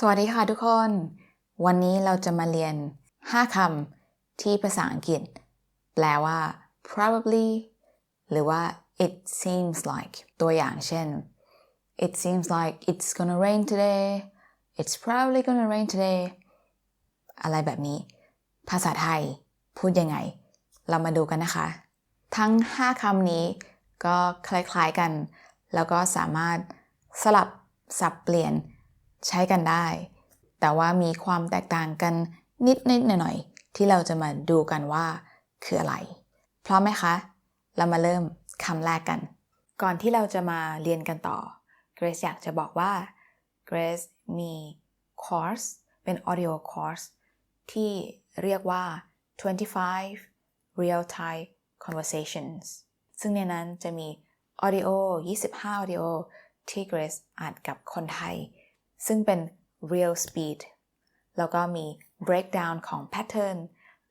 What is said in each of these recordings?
สวัสดีค่ะทุกคน วันนี้เราจะมาเรียน 5 คำที่ภาษาอังกฤษแปลว่า probably หรือว่า it seems like ตัวอย่างเช่น it seems like it's gonna rain today it's probably gonna rain today อะไรแบบนี้ ภาษาไทยพูดยังไง เรามาดูกันนะคะ ทั้ง 5 คำนี้ก็คล้ายๆกัน แล้วก็สามารถสลับสับเปลี่ยนใช้กันได้ แต่ว่ามีความแตกต่างกันนิดๆหน่อยๆที่เราจะมาดูกันว่าคืออะไรพร้อมไหมคะ เรามาเริ่มคำแรกกัน ก่อนที่เราจะมาเรียนกันต่อ Grace อยากจะบอกว่า Grace มีคอร์สเป็น audio course ที่เรียกว่า 25 Real Thai Conversations ซึ่งในนั้นจะมี audio 25 audio ที่ Grace อ่านกับคนไทยซึ่งเป็น real speed แล้วก็มี breakdown ของ pattern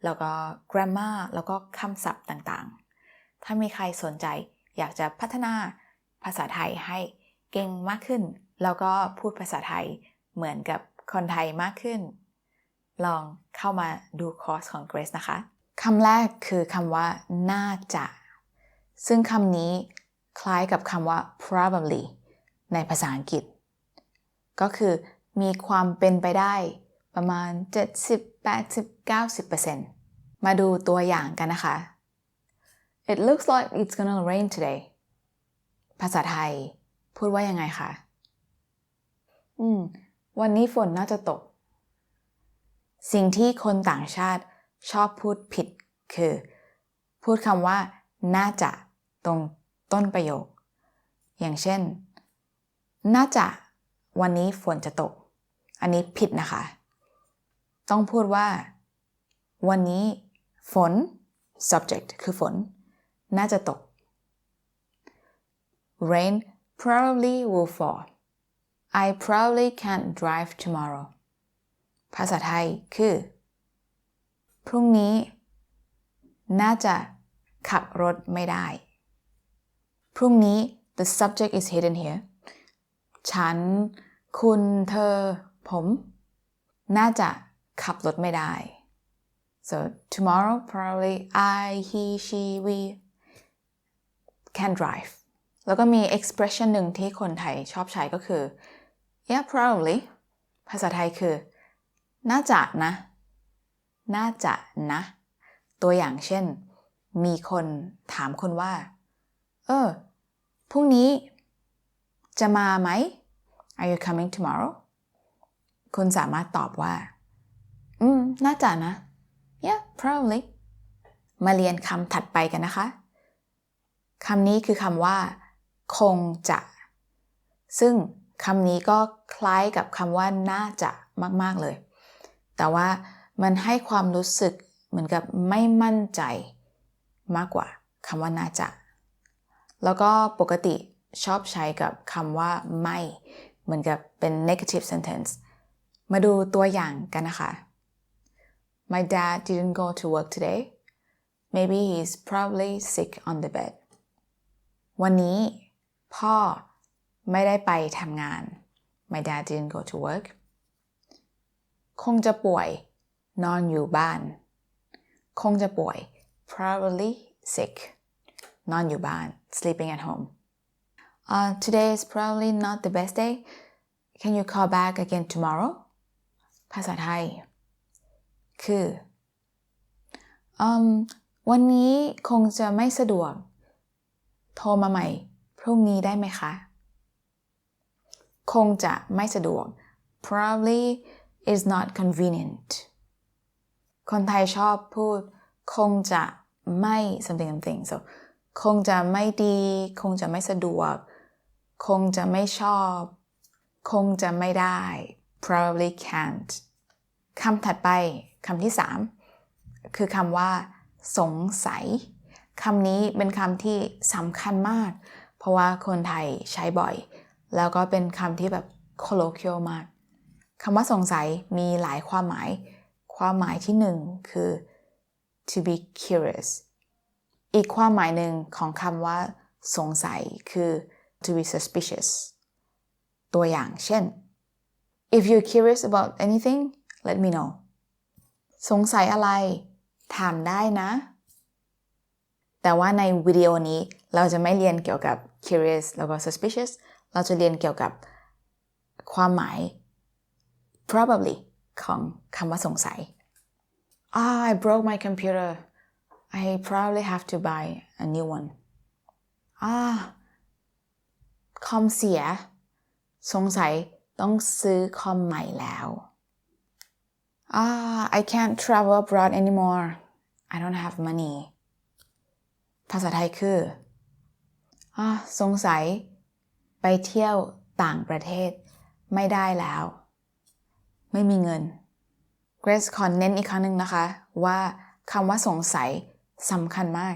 แล้วก็ grammar แล้วก็คำศัพท์ต่างๆถ้ามีใครสนใจอยากจะพัฒนาภาษาไทยให้เก่งมากขึ้นแล้วก็พูดภาษาไทยเหมือนกับคนไทยมากขึ้นลองเข้ามาดูคอร์สของ Grace นะคะคำแรกคือคำว่าน่าจะซึ่งคำนี้คล้ายกับคำว่า probably ในภาษาอังกฤษก็คือมีความเป็นไปได้ประมาณ 70-80-90% มาดูตัวอย่างกันนะคะ It looks like it's gonna rain today ภาษาไทยพูดว่ายังไงคะวันนี้ฝนน่าจะตกสิ่งที่คนต่างชาติชอบพูดผิดคือพูดคำว่าน่าจะตรงต้นประโยคอย่างเช่นน่าจะวันนี้ฝนจะตกอันนี้ผิดนะคะต้องพูดว่าวันนี้ฝน subject คือฝนน่าจะตก Rain probably will fall I probably can't drive tomorrow ภาษาไทยคือพรุ่งนี้น่าจะขับรถไม่ได้พรุ่งนี้ the subject is hidden here ฉันคุณเธอผมน่าจะขับรถไม่ได้ so tomorrow probably I he she we can drive แล้วก็มี expression หนึ่งที่คนไทยชอบใช้ก็คือ yeah probably ภาษาไทยคือน่าจะนะน่าจะนะตัวอย่างเช่นมีคนถามคุณว่าพรุ่งนี้จะมาไหม Are you coming tomorrow คุณสามารถตอบว่าน่าจะนะ Yeah probably มาเรียนคำถัดไปกันนะคะคำนี้คือคำว่าคงจะซึ่งคำนี้ก็คล้ายกับคำว่าน่าจะมากๆเลยแต่ว่ามันให้ความรู้สึกเหมือนกับไม่มั่นใจมากกว่าคำว่าน่าจะแล้วก็ปกติชอบใช้กับคำว่าไม่เหมือนกับเป็น negative sentence มาดูตัวอย่างกันนะคะ My dad didn't go to work today. Maybe he's probably sick on the bed. วันนี้พ่อไม่ได้ไปทำงาน My dad didn't go to work. คงจะป่วยนอนอยู่บ้านคงจะป่วย probably sick นอนอยู่บ้าน sleeping at home. Today is probably not the best day. Can you call back again tomorrow? ภาษาไทยคือวันนี้คงจะไม่สะดวกโทรมาใหม่พรุ่งนี้ได้ไหมคะคงจะไม่สะดวก probably is not convenient คนไทยชอบพูดคงจะไม่ something so คงจะไม่ดีคงจะไม่สะดวกคงจะไม่ชอบคงจะไม่ได้ probably can't คำถัดไปคำที่3คือคำว่าสงสัยคำนี้เป็นคำที่สำคัญมากเพราะว่าคนไทยใช้บ่อยแล้วก็เป็นคำที่แบบ colloquial มากคำว่าสงสัยมีหลายความหมายความหมายที่1คือ to be curious อีกความหมายหนึ่งของคำว่าสงสัยคือ to be suspicious ตัวอย่างเช่น If you're curious about anything let me know สงสัยอะไรถามได้นะแต่ว่าในวิดีโอนี้เราจะไม่เรียนเกี่ยวกับ curious แล้วก็ suspicious เราจะเรียนเกี่ยวกับความหมาย probably ของคำว่าสงสัยI broke my computer I probably have to buy a new one คอมเสียสงสัยต้องซื้อคอมใหม่แล้ว I can't travel abroad anymore I don't have money ภาษาไทยคือสงสัยไปเที่ยวต่างประเทศไม่ได้แล้วไม่มีเงิน Grace ขอเน้นอีกครั้งหนึ่งนะคะว่าคำว่าสงสัยสำคัญมาก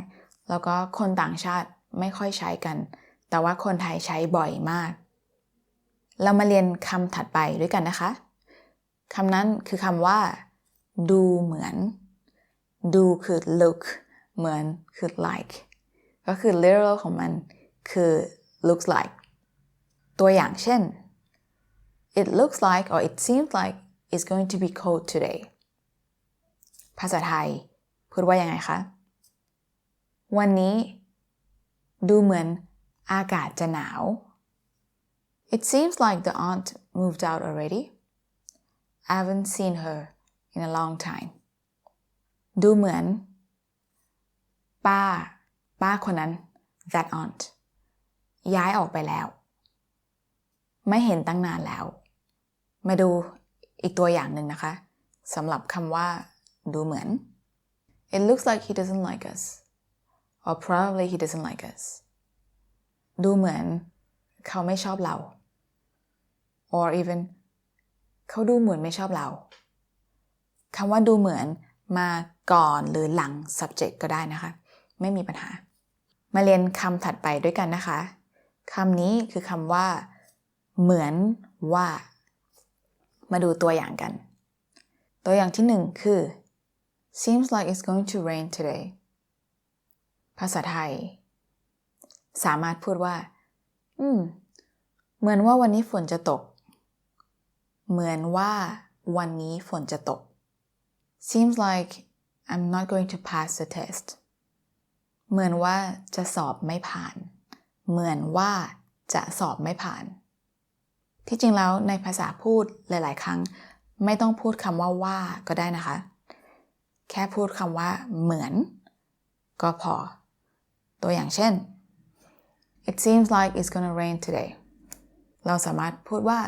แล้วก็คนต่างชาติไม่ค่อยใช้กันแต่ว่าคนไทยใช้บ่อยมากเรามาเรียนคำถัดไปด้วยกันนะคะคำนั้นคือคำว่าดูเหมือนดูคือ look เหมือนคือ like ก็คือ literal ของมันคือ looks like ตัวอย่างเช่น It looks like or it seems like it's going to be cold today ภาษาไทยพูดว่ายังไงคะวันนี้ดูเหมือนอากาศจะหนาว It seems like the aunt moved out already I haven't seen her in a long time ดูเหมือนป้าคนนั้น that aunt ย้ายออกไปแล้วไม่เห็นตั้งนานแล้วมาดูอีกตัวอย่างหนึ่งนะคะสำหรับคำว่าดูเหมือน It looks like he doesn't like us or probably he doesn't like us ดูเหมือนเขาไม่ชอบเรา or even เขาดูเหมือนไม่ชอบเราคำว่าดูเหมือนมาก่อนหรือหลัง subject ก็ได้นะคะไม่มีปัญหามาเรียนคำถัดไปด้วยกันนะคะคำนี้คือคำว่าเหมือนว่ามาดูตัวอย่างกันตัวอย่างที่หนึ่งคือ seems like it's going to rain today ภาษาไทยสามารถพูดว่าเหมือนว่าวันนี้ฝนจะตกเหมือนว่าวันนี้ฝนจะตก seems like I'm not going to pass the test เหมือนว่าจะสอบไม่ผ่านเหมือนว่าจะสอบไม่ผ่านที่จริงแล้วในภาษาพูดหลายๆครั้งไม่ต้องพูดคำว่าก็ได้นะคะแค่พูดคำว่าเหมือนก็พอตัวอย่างเช่น It seems like it's gonna rain today เราสามารถพูดว่า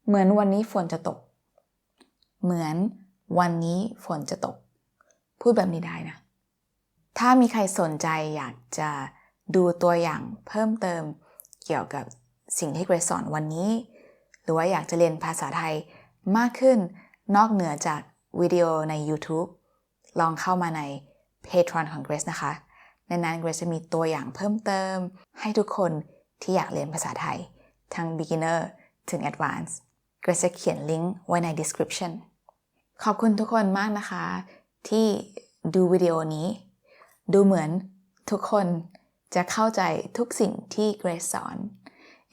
เหมือนวันนี้ฝนจะตกเหมือนวันนี้ฝนจะตกพูดแบบนี้ได้นะถ้ามีใครสนใจอยากจะดูตัวอย่างเพิ่มเติมเกี่ยวกับสิ่งที่เกรซสอนวันนี้หรือว่าอยากจะเรียนภาษาไทยมากขึ้นนอกเหนือจากวิดีโอใน YouTube ลองเข้ามาใน Patreon ของ Grace นะคะในนั้น Grace จะมีตัวอย่างเพิ่มเติมให้ทุกคนที่อยากเรียนภาษาไทยทั้ง beginner ถึง advanced Grace จะเขียนลิงก์ไว้ใน description ขอบคุณทุกคนมากนะคะที่ดูวิดีโอนี้ดูเหมือนทุกคนจะเข้าใจทุกสิ่งที่ Grace สอน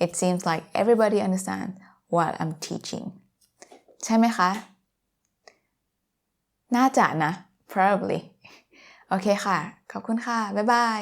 It seems like everybody understands what I'm teaching ใช่ไหมคะน่าจะนะ probably โอเคค่ะขอบคุณค่ะบ๊ายบาย